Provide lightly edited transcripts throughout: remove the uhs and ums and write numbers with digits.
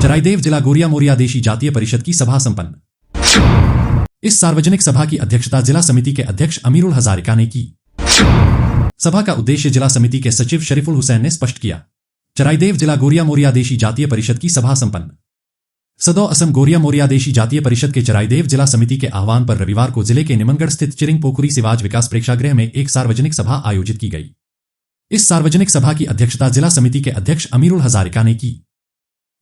चराईदेव जिला गोरिया मोरिया देशी जातीय परिषद की सभा संपन्न। इस सार्वजनिक सभा की अध्यक्षता जिला समिति के अध्यक्ष अमीरुल हजारिका ने की। सभा का उद्देश्य जिला समिति के सचिव शरीफुल हुसैन ने स्पष्ट किया। चराईदेव जिला गोरिया मोरिया देशी जातीय परिषद की सभा संपन्न। सदौ असम गोरिया मोरिया देशी जातीय परिषद के चराईदेव जिला समिति के आह्वान पर रविवार को जिले के निमनगढ़ स्थित चिरिंग पोखरी सिवाज विकास प्रेक्षागृह में एक सार्वजनिक सभा आयोजित की गई। इस सार्वजनिक सभा की अध्यक्षता जिला समिति के अध्यक्ष अमीरुल हजारिका ने की।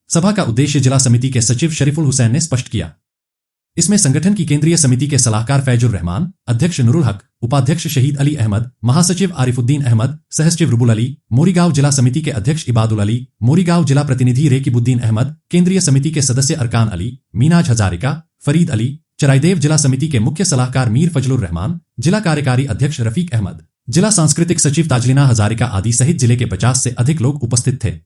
सभा का उद्देश्य जिला समिति के सचिव शरीफुल हुसैन ने स्पष्ट किया। इसमें संगठन की केंद्रीय समिति के सलाहकार फैजुर रहमान, अध्यक्ष नुरुल हक, उपाध्यक्ष शहीद अली अहमद, महासचिव आरिफुद्दीन अहमद, सहसचिव रुबुल अली, मोरीगांव जिला समिति के अध्यक्ष इबादुल अली, मोरीगांव जिला प्रतिनिधि रेकिबुद्दीन अहमद, केंद्रीय समिति के सदस्य अरकान अली, मीनाज हजारिका, फरीद अली, चराईदेव जिला समिति के मुख्य सलाहकार मीर फजलुर रहमान, जिला कार्यकारी अध्यक्ष रफीक अहमद, जिला सांस्कृतिक सचिव ताजलिना हजारिका आदि सहित जिले के 50 से अधिक लोग उपस्थित थे।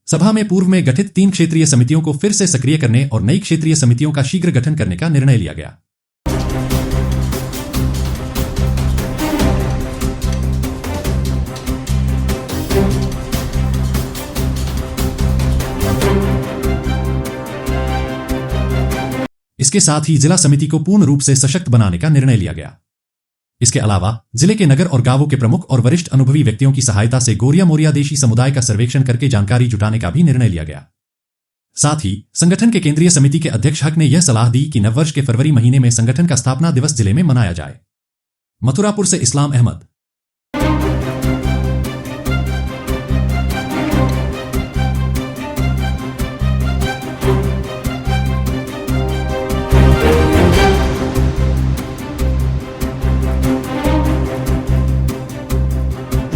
सभा में पूर्व में गठित 3 क्षेत्रीय समितियों को फिर से सक्रिय करने और नई क्षेत्रीय समितियों का शीघ्र गठन करने का निर्णय लिया गया। इसके साथ ही जिला समिति को पूर्ण रूप से सशक्त बनाने का निर्णय लिया गया। इसके अलावा जिले के नगर और गांवों के प्रमुख और वरिष्ठ अनुभवी व्यक्तियों की सहायता से गोरिया मोरिया देशी समुदाय का सर्वेक्षण करके जानकारी जुटाने का भी निर्णय लिया गया। साथ ही संगठन के केंद्रीय समिति के अध्यक्ष हक ने यह सलाह दी कि नववर्ष के फरवरी महीने में संगठन का स्थापना दिवस जिले में मनाया जाए। मथुरापुर से इस्लाम अहमद।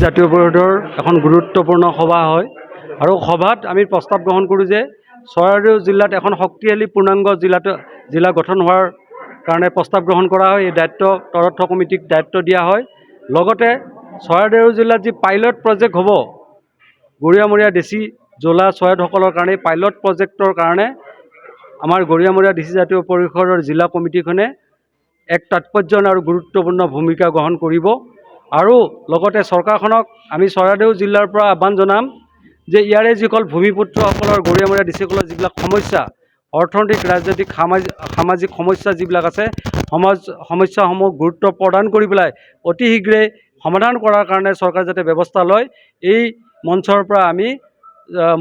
জাতীয় পৰিষদৰ এখন গুৰুত্বপূৰ্ণ সভা হয় আৰু সভাত আমি প্ৰস্তাৱ গ্ৰহণ কৰোঁ যে চৰাইদেউ জিলাত এখন শক্তিশালী পূৰ্ণাংগ জিলা গঠন হোৱাৰ কাৰণে প্ৰস্তাৱ গ্ৰহণ কৰা হয়। এই দায়িত্ব তদৰ্থ কমিটিক দায়িত্ব দিয়া হয়। লগতে চৰাইদেউ জিলাত যি পাইলট প্ৰজেক্ট হ'ব গৰিয়া মৰিয়া দেশী জলা চৰাইসকলৰ কাৰণে পাইলট প্ৰজেক্টৰ কাৰণে আমাৰ গৰিয়া মৰিয়া দেশী জাতীয় পৰিষদৰ জিলা কমিটিখনে এক তাৎপৰ্যপূৰ্ণ আৰু গুৰুত্বপূৰ্ণ ভূমিকা গ্ৰহণ কৰিব। আৰু লগতে চৰকাৰখনক আমি চৰাইদেউ জিলাৰ পৰা আহ্বান জনাম যে ইয়াৰে যিসকল ভূমিপুত্ৰসকলৰ গৰিয়া মৰিয়া দেশীসকলৰ যিবিলাক সমস্যা অৰ্থনৈতিক ৰাজনৈতিক সামাজিক সমস্যা যিবিলাক আছে সমস্যাসমূহ গুৰুত্ব প্ৰদান কৰি পেলাই অতি শীঘ্ৰে সমাধান কৰাৰ কাৰণে চৰকাৰে যাতে ব্যৱস্থা লয় এই মঞ্চৰ পৰা আমি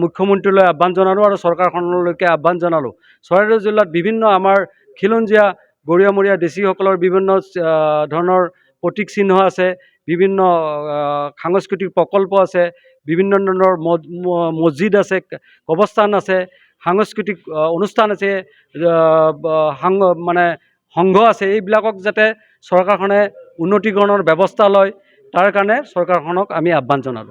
মুখ্যমন্ত্ৰীলৈ আহ্বান জনালোঁ আৰু চৰকাৰখনলৈকে আহ্বান জনালোঁ। চৰাইদেউ জিলাত বিভিন্ন আমাৰ খিলঞ্জীয়া গৰিয়া মৰিয়া দেশীসকলৰ বিভিন্ন ধৰণৰ প্ৰতীক চিহ্ন আছে, বিভিন্ন সাংস্কৃতিক প্ৰকল্প আছে, বিভিন্ন ধৰণৰ মছজিদ আছে, কবৰস্থান আছে, সাংস্কৃতিক অনুষ্ঠান আছে, সংঘ আছে। এইবিলাকক যাতে চৰকাৰখনে উন্নতিকৰণৰ ব্যৱস্থা লয় তাৰ কাৰণে চৰকাৰখনক আমি আহ্বান জনালোঁ।